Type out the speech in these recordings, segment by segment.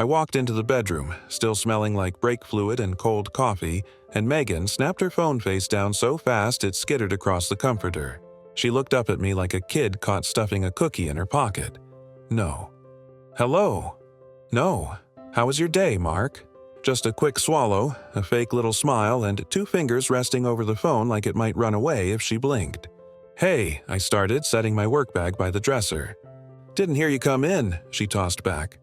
I walked into the bedroom, still smelling like brake fluid and cold coffee, and Megan snapped her phone face down so fast it skittered across the comforter. She looked up at me like a kid caught stuffing a cookie in her pocket. No. Hello. No. How was your day, Mark? Just a quick swallow, a fake little smile, and 2 fingers resting over the phone like it might run away if she blinked. Hey, I started, setting my work bag by the dresser. Didn't hear you come in, she tossed back.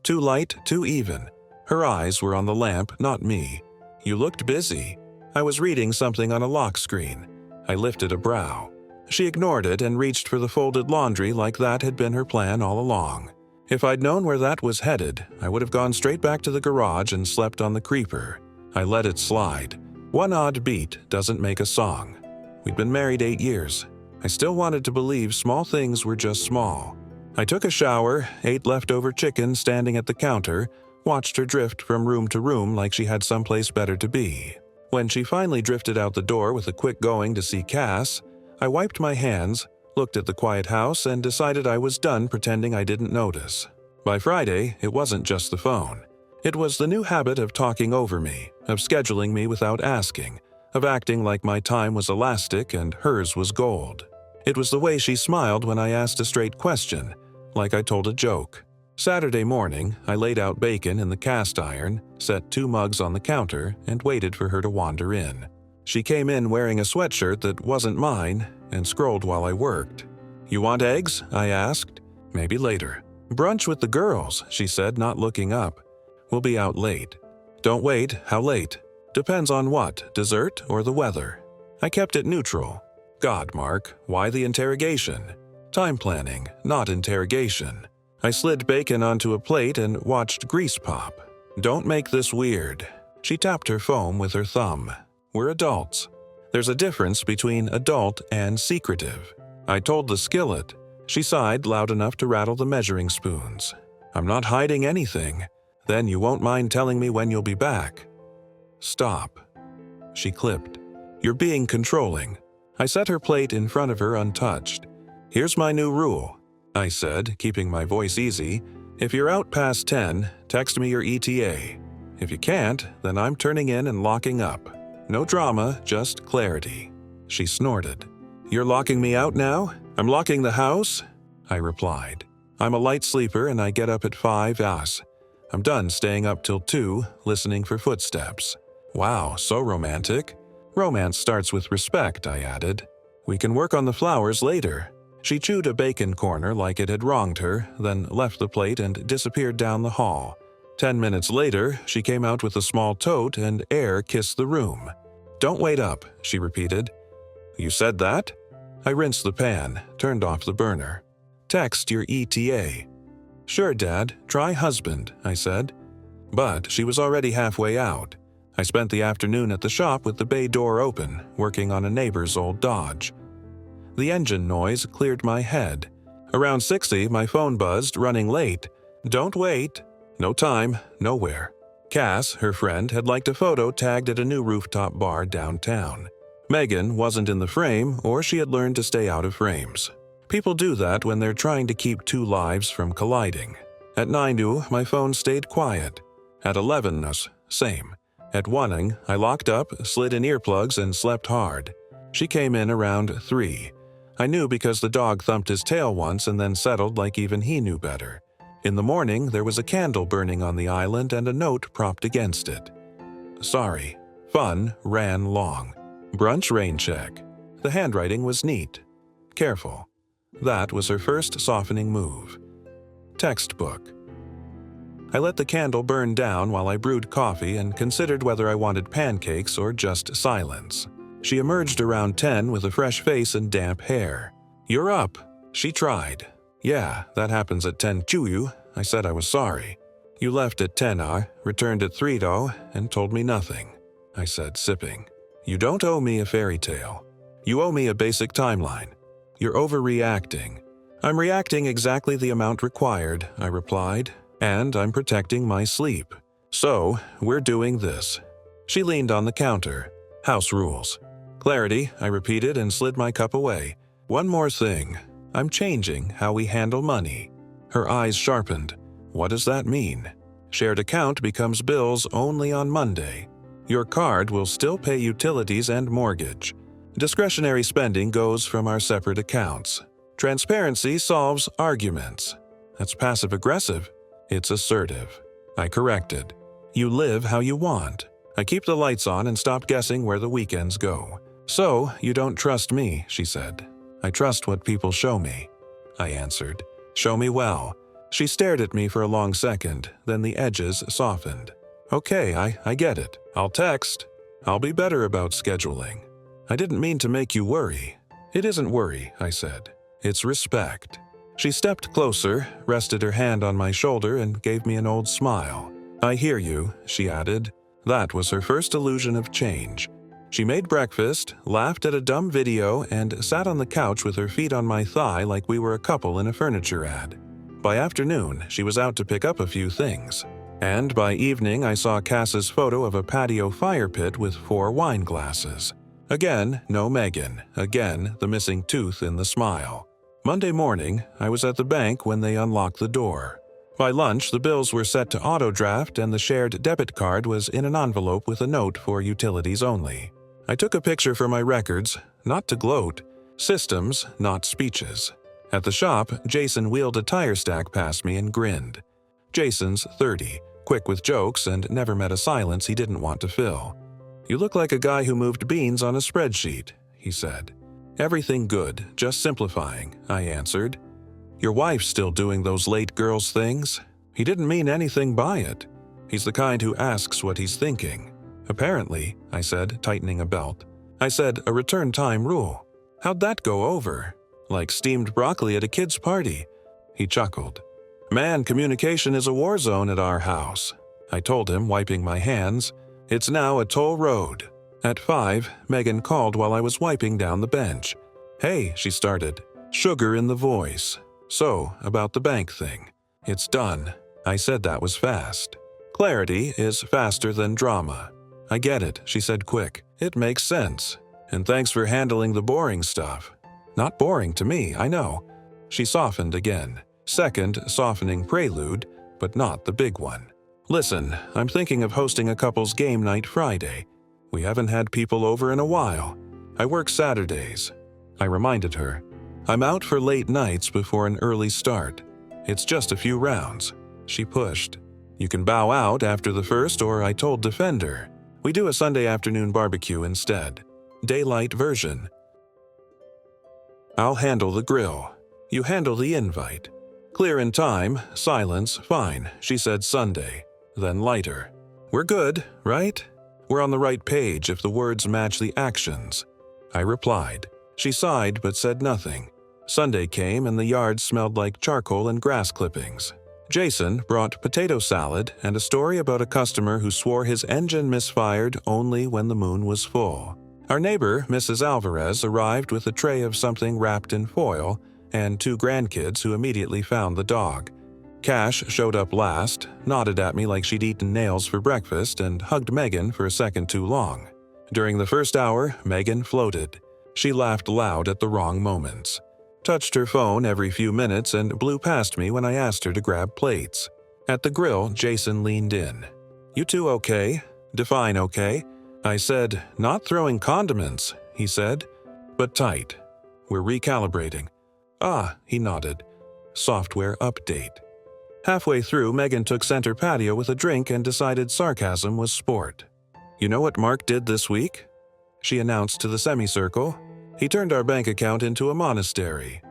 Too light, too even. Her eyes were on the lamp, not me. You looked busy. I was reading something on a lock screen. I lifted a brow. She ignored it and reached for the folded laundry like that had been her plan all along. If I'd known where that was headed, I would have gone straight back to the garage and slept on the creeper. I let it slide. One odd beat doesn't make a song. We'd been married 8 years. I still wanted to believe small things were just small. I took a shower, ate leftover chicken standing at the counter, watched her drift from room to room like she had someplace better to be. When she finally drifted out the door with a quick going to see Cass, I wiped my hands, looked at the quiet house, and decided I was done pretending I didn't notice. By Friday, it wasn't just the phone. It was the new habit of talking over me, of scheduling me without asking, of acting like my time was elastic and hers was gold. It was the way she smiled when I asked a straight question, like I told a joke. Saturday morning, I laid out bacon in the cast iron, set 2 mugs on the counter, and waited for her to wander in. She came in wearing a sweatshirt that wasn't mine and scrolled while I worked. You want eggs? I asked. Maybe later. Brunch with the girls, she said, not looking up. We'll be out late. Don't wait, how late? Depends on what, dessert or the weather? I kept it neutral. God, Mark, why the interrogation? Time planning, not interrogation. I slid bacon onto a plate and watched grease pop. Don't make this weird. She tapped her foam with her thumb. We're adults. There's a difference between adult and secretive. I told the skillet. She sighed loud enough to rattle the measuring spoons. I'm not hiding anything. Then you won't mind telling me when you'll be back. Stop. She clipped. You're being controlling. I set her plate in front of her untouched. Here's my new rule, I said, keeping my voice easy. If you're out past 10, text me your ETA. If you can't, then I'm turning in and locking up. No drama, just clarity. She snorted. You're locking me out now? I'm locking the house? I replied. I'm a light sleeper and I get up at 5 as. I'm done staying up till 2, listening for footsteps. Wow, so romantic. Romance starts with respect, I added. We can work on the flowers later. She chewed a bacon corner like it had wronged her, then left the plate and disappeared down the hall. 10 minutes later, she came out with a small tote and air kissed the room. Don't wait up, she repeated. You said that? I rinsed the pan, turned off the burner. Text your ETA. Sure, Dad, try husband, I said. But she was already halfway out. I spent the afternoon at the shop with the bay door open, working on a neighbor's old Dodge. The engine noise cleared my head. Around 60, my phone buzzed, running late. Don't wait. No time, nowhere. Cass, her friend, had liked a photo tagged at a new rooftop bar downtown. Megan wasn't in the frame, or she had learned to stay out of frames. People do that when they're trying to keep 2 lives from colliding. At 9, my phone stayed quiet. At 11, same. At 1, I locked up, slid in earplugs, and slept hard. She came in around 3. I knew because the dog thumped his tail once and then settled like even he knew better. In the morning, there was a candle burning on the island and a note propped against it. Sorry. Fun ran long. Brunch rain check. The handwriting was neat. Careful. That was her first softening move. Textbook. I let the candle burn down while I brewed coffee and considered whether I wanted pancakes or just silence. She emerged around 10 with a fresh face and damp hair. You're up. She tried. Yeah, that happens at 10 chuyu. I said I was sorry. You left at 10 returned at 3 and told me nothing. I said, sipping. You don't owe me a fairy tale. You owe me a basic timeline. You're overreacting. I'm reacting exactly the amount required, I replied, and I'm protecting my sleep. So, we're doing this. She leaned on the counter. House rules. Clarity, I repeated and slid my cup away. One more thing. I'm changing how we handle money. Her eyes sharpened. What does that mean? Shared account becomes bills only on Monday. Your card will still pay utilities and mortgage. Discretionary spending goes from our separate accounts. Transparency solves arguments. That's passive-aggressive. It's assertive. I corrected. You live how you want. I keep the lights on and stop guessing where the weekends go. So, you don't trust me, she said. I trust what people show me. I answered. Show me well. She stared at me for a long second, then the edges softened. Okay, I get it. I'll text. I'll be better about scheduling. I didn't mean to make you worry. It isn't worry, I said. It's respect. She stepped closer, rested her hand on my shoulder, and gave me an old smile. I hear you, she added. That was her first illusion of change. She made breakfast, laughed at a dumb video, and sat on the couch with her feet on my thigh like we were a couple in a furniture ad. By afternoon, she was out to pick up a few things. And by evening, I saw Cass's photo of a patio fire pit with 4 wine glasses. Again, no Megan. Again, the missing tooth in the smile. Monday morning, I was at the bank when they unlocked the door. By lunch, the bills were set to auto-draft and the shared debit card was in an envelope with a note for utilities only. I took a picture for my records, not to gloat. Systems, not speeches. At the shop, Jason wheeled a tire stack past me and grinned. Jason's 30, quick with jokes and never met a silence he didn't want to fill. You look like a guy who moved beans on a spreadsheet, he said. Everything good, just simplifying, I answered. Your wife's still doing those late girls things? He didn't mean anything by it. He's the kind who asks what he's thinking. Apparently, I said, tightening a belt. I said, a return time rule. How'd that go over? Like steamed broccoli at a kid's party. He chuckled. Man, communication is a war zone at our house. I told him, wiping my hands. It's now a toll road. At 5, Megan called while I was wiping down the bench. Hey, she started. Sugar in the voice. So, about the bank thing. It's done. I said that was fast. Clarity is faster than drama. I get it, she said quick. It makes sense. And thanks for handling the boring stuff. Not boring to me, I know. She softened again. Second softening prelude, but not the big one. Listen, I'm thinking of hosting a couple's game night Friday. We haven't had people over in a while. I work Saturdays. I reminded her. I'm out for late nights before an early start. It's just a few rounds. She pushed. You can bow out after the first, or I told Defender. We do a Sunday afternoon barbecue instead. Daylight version. I'll handle the grill. You handle the invite. Clear in time, silence, fine. She said Sunday. Then lighter. We're good, right? We're on the right page if the words match the actions. I replied. She sighed but said nothing. Sunday came and the yard smelled like charcoal and grass clippings. Jason brought potato salad and a story about a customer who swore his engine misfired only when the moon was full. Our neighbor, Mrs. Alvarez, arrived with a tray of something wrapped in foil and 2 grandkids who immediately found the dog. Cash showed up last, nodded at me like she'd eaten nails for breakfast, and hugged Megan for a second too long. During the first hour, Megan floated. She laughed loud at the wrong moments. Touched her phone every few minutes and blew past me when I asked her to grab plates. At the grill, Jason leaned in. You two okay? Define okay. I said, not throwing condiments, he said, but tight. We're recalibrating. Ah, he nodded. Software update. Halfway through, Megan took center patio with a drink and decided sarcasm was sport. You know what Mark did this week? She announced to the semicircle. He turned our bank account into a monastery.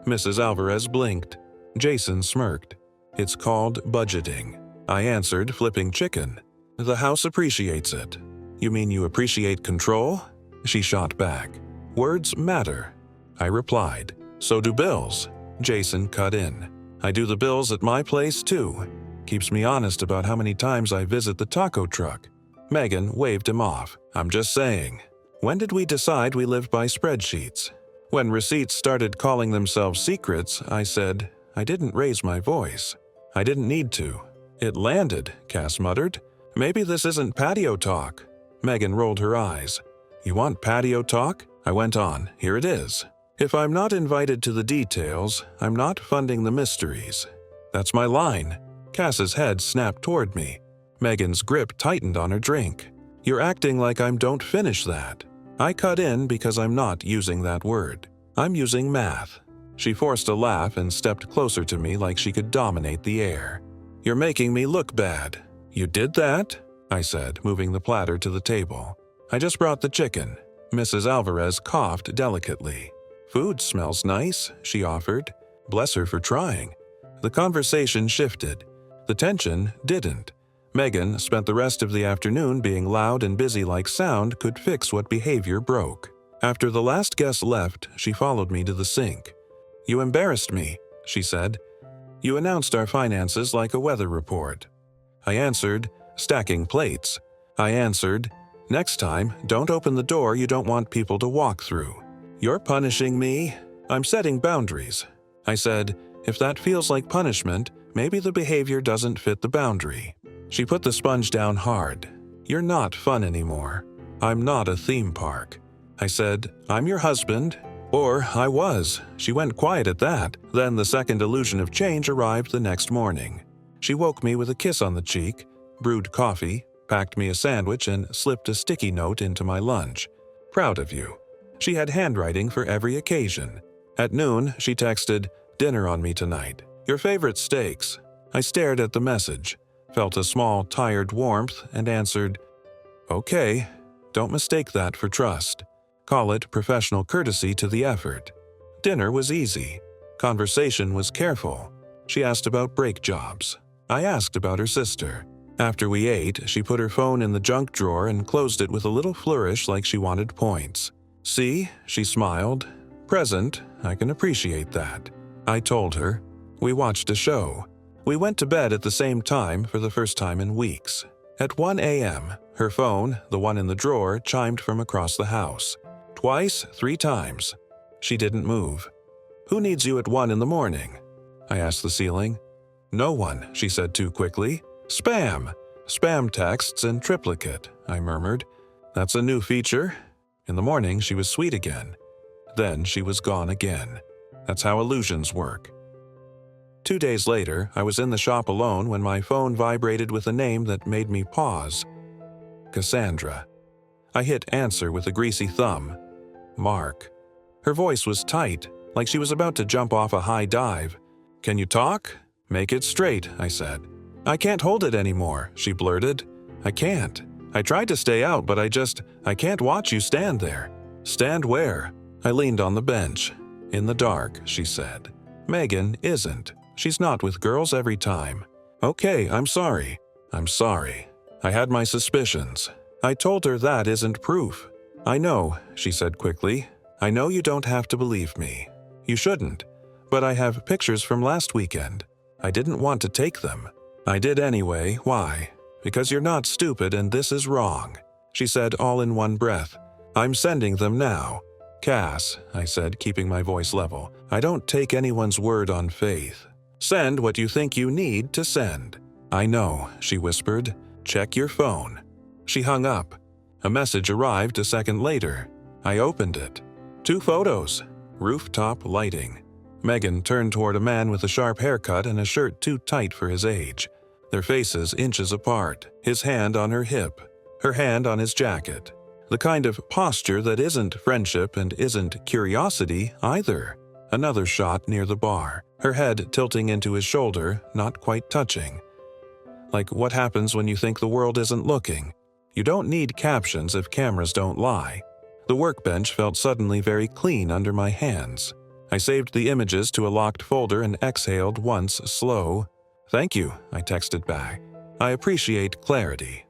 Mrs. Alvarez blinked. Jason smirked. It's called budgeting. I answered, flipping chicken. The house appreciates it. You mean you appreciate control? She shot back. Words matter. I replied. So do bills. Jason cut in. I do the bills at my place too. Keeps me honest about how many times I visit the taco truck. Megan waved him off. I'm just saying. When did we decide we lived by spreadsheets? When receipts started calling themselves secrets, I said, I didn't raise my voice. I didn't need to. It landed, Cass muttered. Maybe this isn't patio talk. Megan rolled her eyes. You want patio talk? I went on. Here it is. If I'm not invited to the details, I'm not funding the mysteries. That's my line. Cass's head snapped toward me. Megan's grip tightened on her drink. "You're acting like I don't finish that." I cut in because I'm not using that word. I'm using math. She forced a laugh and stepped closer to me like she could dominate the air. "You're making me look bad." "You did that?" I said, moving the platter to the table. "I just brought the chicken." Mrs. Alvarez coughed delicately. "Food smells nice," she offered. Bless her for trying. The conversation shifted. The tension didn't. Megan spent the rest of the afternoon being loud and busy like sound could fix what behavior broke. After the last guest left, she followed me to the sink. "You embarrassed me," she said. "You announced our finances like a weather report." I answered, stacking plates. I answered, "Next time, don't open the door you don't want people to walk through." "You're punishing me." "I'm setting boundaries." I said, "If that feels like punishment, maybe the behavior doesn't fit the boundary." She put the sponge down hard. "You're not fun anymore. I'm not a theme park." I said, "I'm your husband." Or I was. She went quiet at that. Then the second illusion of change arrived the next morning. She woke me with a kiss on the cheek, brewed coffee, packed me a sandwich, and slipped a sticky note into my lunch. "Proud of you." She had handwriting for every occasion. At noon, she texted, "Dinner on me tonight. Your favorite steaks." I stared at the message, felt a small, tired warmth, and answered, "Okay, don't mistake that for trust. Call it professional courtesy to the effort." Dinner was easy. Conversation was careful. She asked about brake jobs. I asked about her sister. After we ate, she put her phone in the junk drawer and closed it with a little flourish like she wanted points. "See," she smiled. "Present, I can appreciate that." I told her. We watched a show. We went to bed at the same time for the first time in weeks. At 1 a.m., her phone, the one in the drawer, chimed from across the house. Twice, 3 times. She didn't move. "Who needs you at 1 in the morning?" I asked the ceiling. "No one," she said too quickly. "Spam. Spam texts in triplicate," I murmured. "That's a new feature." In the morning, she was sweet again. Then she was gone again. That's how illusions work. 2 days later, I was in the shop alone when my phone vibrated with a name that made me pause. Cassandra. I hit answer with a greasy thumb. Mark. Her voice was tight, like she was about to jump off a high dive. "Can you talk?" "Make it straight," I said. "I can't hold it anymore," she blurted. "I can't. I tried to stay out, but I can't watch you stand there." "Stand where?" I leaned on the bench. "In the dark," she said. "Megan isn't. She's not with girls every time." "Okay, I'm sorry." "I'm sorry. I had my suspicions." I told her that isn't proof. "I know," she said quickly. "I know you don't have to believe me. You shouldn't. But I have pictures from last weekend. I didn't want to take them. I did anyway. Why? Because you're not stupid and this is wrong." She said all in one breath. "I'm sending them now." "Cass," I said, keeping my voice level, "I don't take anyone's word on faith. Send what you think you need to send." "I know," she whispered. "Check your phone." She hung up. A message arrived a second later. I opened it. 2 photos. Rooftop lighting. Megan turned toward a man with a sharp haircut and a shirt too tight for his age. Their faces inches apart, his hand on her hip, her hand on his jacket. The kind of posture that isn't friendship and isn't curiosity either. Another shot near the bar, her head tilting into his shoulder, not quite touching. Like what happens when you think the world isn't looking. You don't need captions if cameras don't lie. The workbench felt suddenly very clean under my hands. I saved the images to a locked folder and exhaled once slow. "Thank you," I texted back. "I appreciate clarity."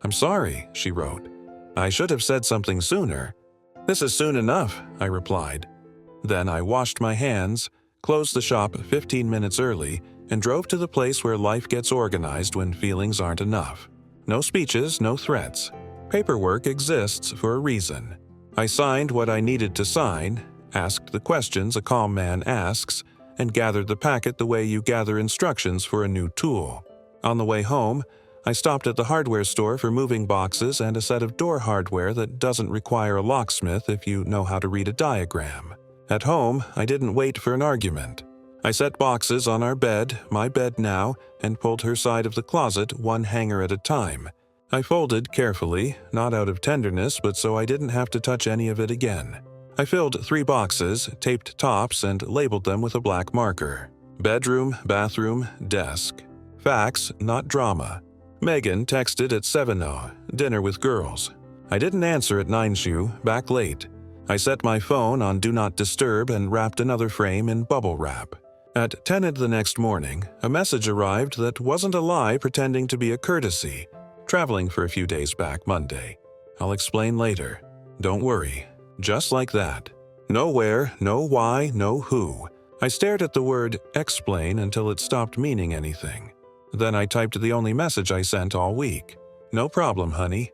"I'm sorry," she wrote. "I should have said something sooner." "This is soon enough," I replied. Then I washed my hands, closed the shop 15 minutes early, and drove to the place where life gets organized when feelings aren't enough. No speeches, no threats. Paperwork exists for a reason. I signed what I needed to sign, asked the questions a calm man asks, and gathered the packet the way you gather instructions for a new tool. On the way home, I stopped at the hardware store for moving boxes and a set of door hardware that doesn't require a locksmith if you know how to read a diagram. At home, I didn't wait for an argument. I set boxes on our bed, my bed now, and pulled her side of the closet one hanger at a time. I folded carefully, not out of tenderness, but so I didn't have to touch any of it again. I filled 3 boxes, taped tops, and labeled them with a black marker. Bedroom, bathroom, desk. Facts, not drama. Megan texted at 7:00, dinner with girls. I didn't answer at 9:00, back late. I set my phone on Do Not Disturb and wrapped another frame in bubble wrap. At 10 the next morning, a message arrived that wasn't a lie pretending to be a courtesy. Traveling for a few days back Monday. I'll explain later. Don't worry. Just like that. No where, no why, no who. I stared at the word explain until it stopped meaning anything. Then I typed the only message I sent all week. No problem, honey.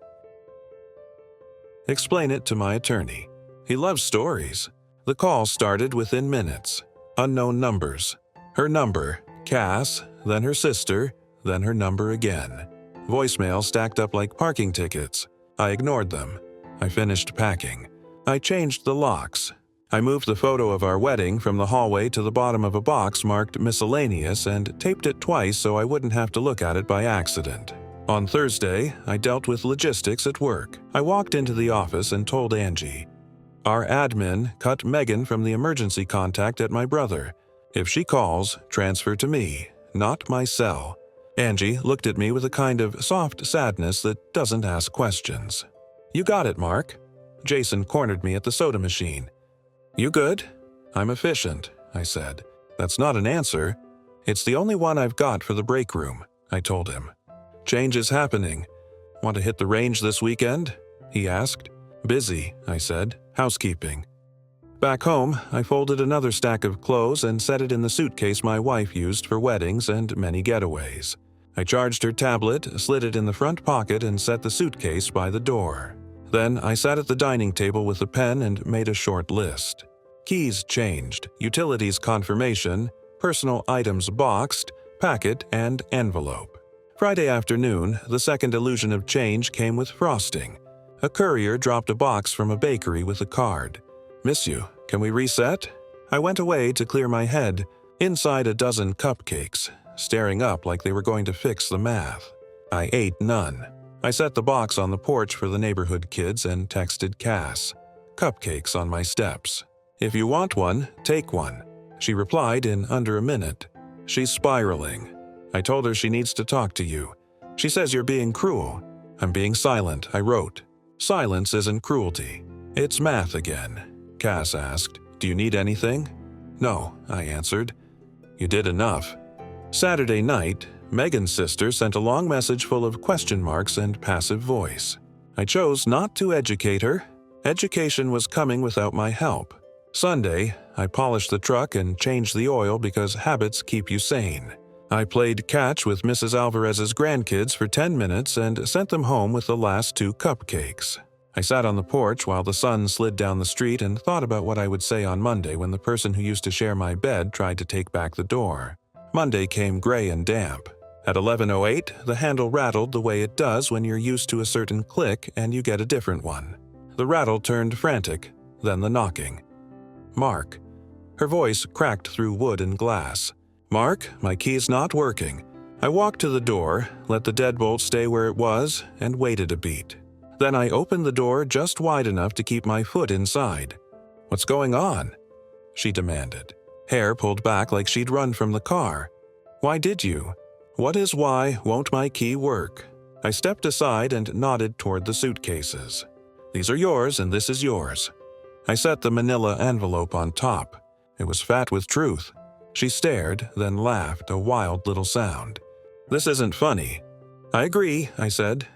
Explain it to my attorney. He loves stories. The call started within minutes. Unknown numbers. Her number, Cass, then her sister, then her number again. Voicemail stacked up like parking tickets. I ignored them. I finished packing. I changed the locks. I moved the photo of our wedding from the hallway to the bottom of a box marked miscellaneous and taped it twice so I wouldn't have to look at it by accident. On Thursday, I dealt with logistics at work. I walked into the office and told Angie. Our admin cut Megan from the emergency contact at my brother. If she calls, transfer to me, not my cell. Angie looked at me with a kind of soft sadness that doesn't ask questions. You got it, Mark. Jason cornered me at the soda machine. You good? I'm efficient, I said. That's not an answer. It's the only one I've got for the break room, I told him. Change is happening. Want to hit the range this weekend? He asked. Busy, I said. Housekeeping. Back home, I folded another stack of clothes and set it in the suitcase my wife used for weddings and many getaways. I charged her tablet, slid it in the front pocket, and set the suitcase by the door. Then I sat at the dining table with a pen and made a short list. Keys changed, utilities confirmation, personal items boxed, packet, and envelope. Friday afternoon, the second illusion of change came with frosting. A courier dropped a box from a bakery with a card. Miss you. Can we reset? I went away to clear my head. Inside a dozen cupcakes, staring up like they were going to fix the math. I ate none. I set the box on the porch for the neighborhood kids and texted Cass. Cupcakes on my steps. If you want one, take one. She replied in under a minute. She's spiraling. I told her she needs to talk to you. She says you're being cruel. I'm being silent, I wrote. Silence isn't cruelty. It's math again. Cass asked, Do you need anything? No, I answered. You did enough. Saturday night, Megan's sister sent a long message full of question marks and passive voice. I chose not to educate her. Education was coming without my help. Sunday, I polished the truck and changed the oil because habits keep you sane. I played catch with Mrs. Alvarez's grandkids for 10 minutes and sent them home with the last 2 cupcakes. I sat on the porch while the sun slid down the street and thought about what I would say on Monday when the person who used to share my bed tried to take back the door. Monday came gray and damp. At 11:08, the handle rattled the way it does when you're used to a certain click and you get a different one. The rattle turned frantic, then the knocking. Mark. Her voice cracked through wood and glass. Mark, my key's not working. I walked to the door, let the deadbolt stay where it was, and waited a beat. Then I opened the door just wide enough to keep my foot inside. What's going on? She demanded. Hair pulled back like she'd run from the car. Why did you? What is why won't my key work? I stepped aside and nodded toward the suitcases. These are yours and this is yours. I set the manila envelope on top. It was fat with truth. She stared, then laughed, a wild little sound. This isn't funny. I agree, I said.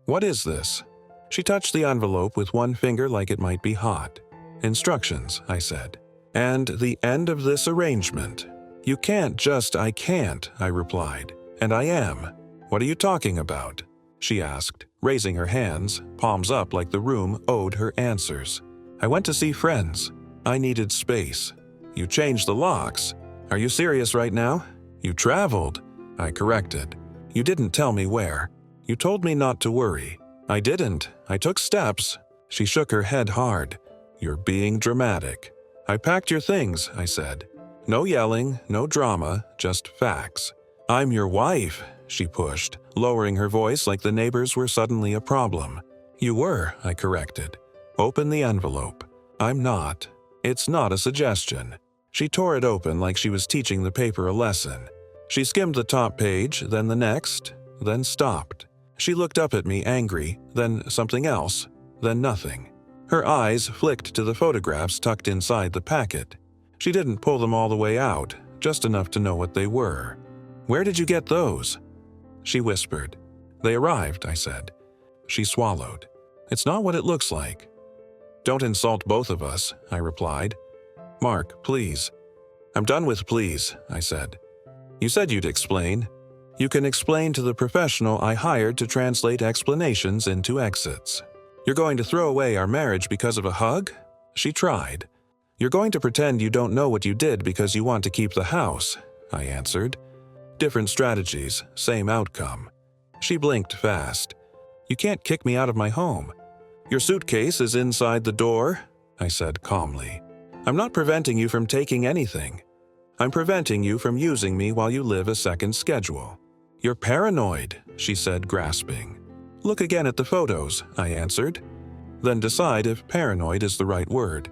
What is this? She touched the envelope with one finger like it might be hot. Instructions, I said. And the end of this arrangement. You can't just, I can't, I replied. And I am. What are you talking about? She asked, raising her hands, palms up like the room owed her answers. I went to see friends. I needed space. You changed the locks. Are you serious right now? You traveled. I corrected. You didn't tell me where. You told me not to worry. I didn't. I took steps. She shook her head hard. You're being dramatic. I packed your things, I said. No yelling, no drama, just facts. I'm your wife, she pushed, lowering her voice like the neighbors were suddenly a problem. You were, I corrected. Open the envelope. I'm not. It's not a suggestion. She tore it open like she was teaching the paper a lesson. She skimmed the top page, then the next, then stopped. She looked up at me angry, then something else, then nothing. Her eyes flicked to the photographs tucked inside the packet. She didn't pull them all the way out, just enough to know what they were. Where did you get those? She whispered. They arrived, I said. She swallowed. It's not what it looks like. Don't insult both of us, I replied. Mark, please. I'm done with please, I said. You said you'd explain. You can explain to the professional I hired to translate explanations into exits. You're going to throw away our marriage because of a hug? She tried. You're going to pretend you don't know what you did because you want to keep the house, I answered. Different strategies, same outcome. She blinked fast. You can't kick me out of my home. Your suitcase is inside the door, I said calmly. I'm not preventing you from taking anything. I'm preventing you from using me while you live a second schedule. You're paranoid, she said, grasping. Look again at the photos, I answered. Then decide if paranoid is the right word.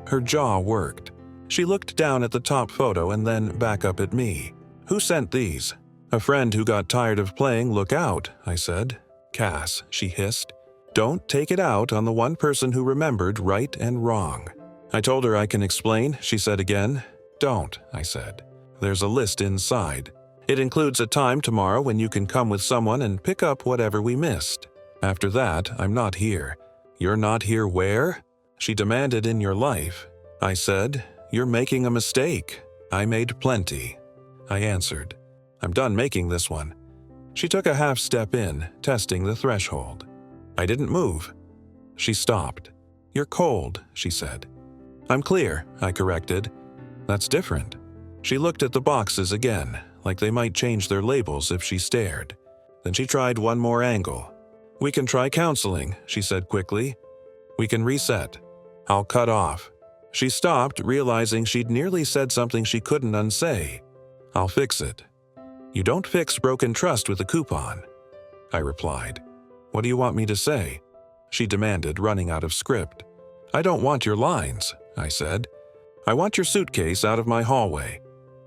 Her jaw worked. She looked down at the top photo and then back up at me. Who sent these? A friend who got tired of playing Look Out, I said. Cass, she hissed. Don't take it out on the one person who remembered right and wrong. I told her I can explain, she said again. Don't, I said. There's a list inside. It includes a time tomorrow when you can come with someone and pick up whatever we missed. After that, I'm not here. You're not here where? She demanded in your life. I said, you're making a mistake. I made plenty. I answered, I'm done making this one. She took a half step in, testing the threshold. I didn't move. She stopped. You're cold, she said. I'm clear, I corrected. That's different. She looked at the boxes again, like they might change their labels if she stared. Then she tried one more angle. We can try counseling, she said quickly. We can reset. I'll cut off. She stopped, realizing she'd nearly said something she couldn't unsay. I'll fix it. You don't fix broken trust with a coupon, I replied. What do you want me to say? She demanded, running out of script. I don't want your lines, I said. I want your suitcase out of my hallway.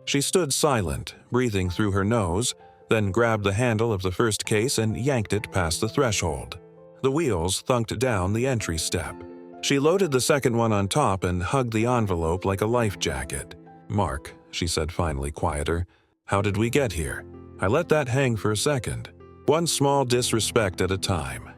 She stood silent, breathing through her nose, then grabbed the handle of the first case and yanked it past the threshold. The wheels thunked down the entry step. She loaded the second one on top and hugged the envelope like a life jacket. Mark, she said finally, quieter, how did we get here? I let that hang for a second. One small disrespect at a time.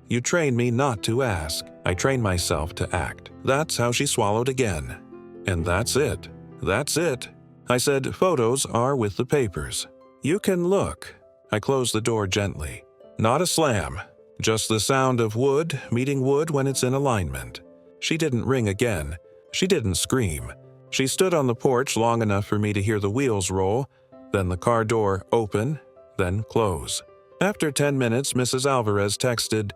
You train me not to ask. I train myself to act. That's how she swallowed again. And that's it. That's it. I said, photos are with the papers. You can look. I closed the door gently. Not a slam. Just the sound of wood meeting wood when it's in alignment. She didn't ring again. She didn't scream. She stood on the porch long enough for me to hear the wheels roll, then the car door open, then close. After 10 minutes, Mrs. Alvarez texted,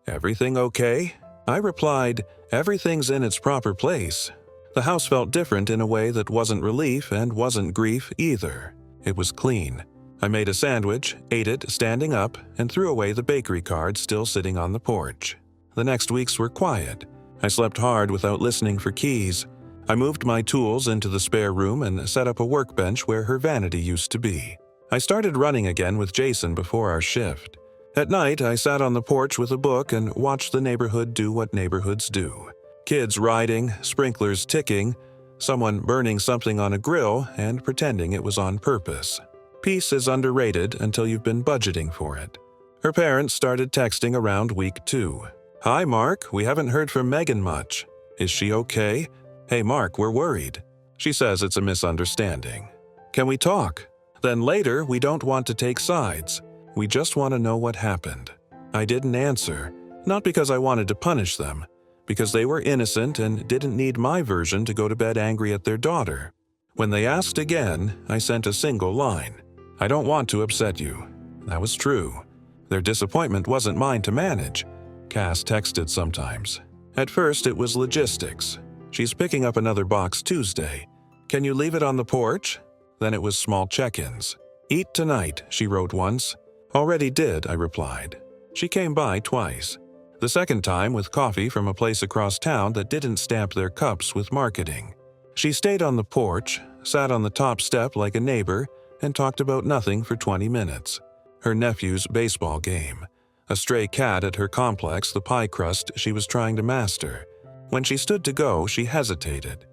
Everything okay? I replied, Everything's in its proper place. The house felt different in a way that wasn't relief and wasn't grief either. It was clean. I made a sandwich, ate it standing up, and threw away the bakery card still sitting on the porch. The next weeks were quiet. I slept hard without listening for keys. I moved my tools into the spare room and set up a workbench where her vanity used to be. I started running again with Jason before our shift. At night, I sat on the porch with a book and watched the neighborhood do what neighborhoods do. Kids riding, sprinklers ticking, someone burning something on a grill and pretending it was on purpose. Peace is underrated until you've been budgeting for it. Her parents started texting around week 2. Hi, Mark, we haven't heard from Megan much. Is she okay? Hey, Mark, we're worried. She says it's a misunderstanding. Can we talk? Then later, we don't want to take sides. We just want to know what happened. I didn't answer, not because I wanted to punish them, because they were innocent and didn't need my version to go to bed angry at their daughter. When they asked again, I sent a single line. I don't want to upset you. That was true. Their disappointment wasn't mine to manage. Cass texted sometimes. At first, it was logistics. She's picking up another box Tuesday. Can you leave it on the porch? Then it was small check-ins. Eat tonight, she wrote once. Already did, I replied. She came by twice. The second time with coffee from a place across town that didn't stamp their cups with marketing. She stayed on the porch, sat on the top step like a neighbor, and talked about nothing for 20 minutes. Her nephew's baseball game, a stray cat at her complex, the pie crust she was trying to master. When she stood to go, she hesitated.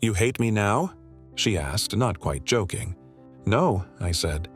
You hate me now? She asked, not quite joking. No, I said.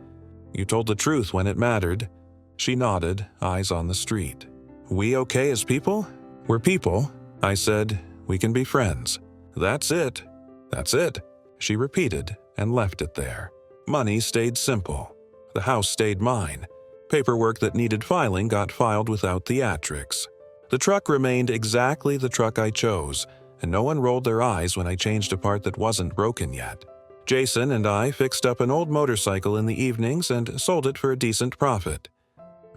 You told the truth when it mattered. She nodded, eyes on the street. We okay as people? We're people, I said. We can be friends. That's it. That's it, she repeated and left it there. Money stayed simple. The house stayed mine. Paperwork that needed filing got filed without theatrics. The truck remained exactly the truck I chose, and no one rolled their eyes when I changed a part that wasn't broken yet. Jason and I fixed up an old motorcycle in the evenings and sold it for a decent profit.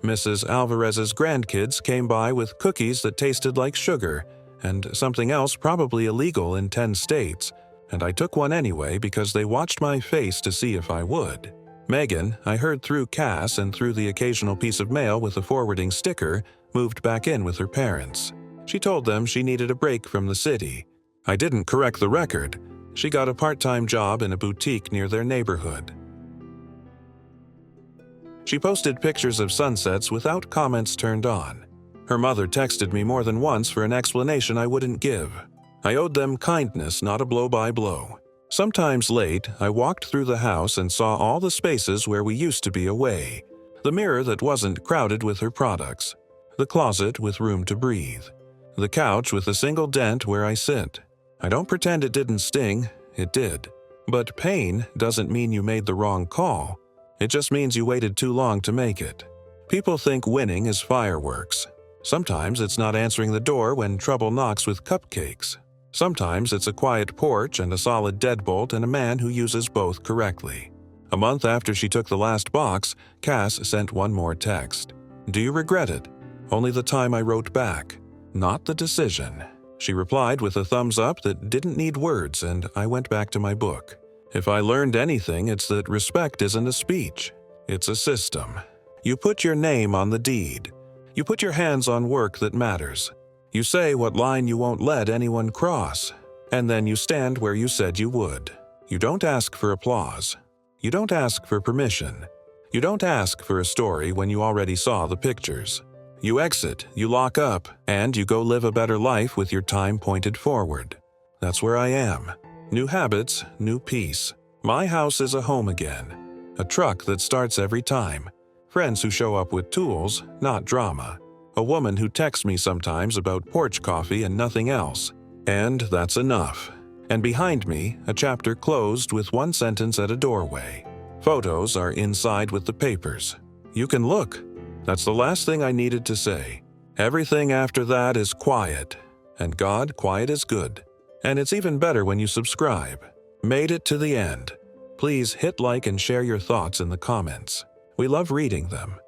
Mrs. Alvarez's grandkids came by with cookies that tasted like sugar and something else probably illegal in 10 states, and I took one anyway because they watched my face to see if I would. Megan, I heard through Cass and through the occasional piece of mail with a forwarding sticker, moved back in with her parents. She told them she needed a break from the city. I didn't correct the record. She got a part-time job in a boutique near their neighborhood. She posted pictures of sunsets without comments turned on. Her mother texted me more than once for an explanation I wouldn't give. I owed them kindness, not a blow-by-blow. Sometimes late, I walked through the house and saw all the spaces where we used to be away. The mirror that wasn't crowded with her products. The closet with room to breathe. The couch with a single dent where I sit. I don't pretend it didn't sting, it did. But pain doesn't mean you made the wrong call. It just means you waited too long to make it. People think winning is fireworks. Sometimes it's not answering the door when trouble knocks with cupcakes. Sometimes it's a quiet porch and a solid deadbolt and a man who uses both correctly. A month after she took the last box, Cass sent one more text. Do you regret it? Only the time I wrote back. Not the decision. She replied with a thumbs up that didn't need words, and I went back to my book. If I learned anything, it's that respect isn't a speech. It's a system. You put your name on the deed. You put your hands on work that matters. You say what line you won't let anyone cross, and then you stand where you said you would. You don't ask for applause. You don't ask for permission. You don't ask for a story when you already saw the pictures. You exit, you lock up, and you go live a better life with your time pointed forward. That's where I am. New habits, new peace. My house is a home again. A truck that starts every time. Friends who show up with tools, not drama. A woman who texts me sometimes about porch coffee and nothing else. And that's enough. And behind me, a chapter closed with one sentence at a doorway. Photos are inside with the papers. You can look. That's the last thing I needed to say. Everything after that is quiet. And God, quiet is good. And it's even better when you subscribe. Made it to the end. Please hit like and share your thoughts in the comments. We love reading them.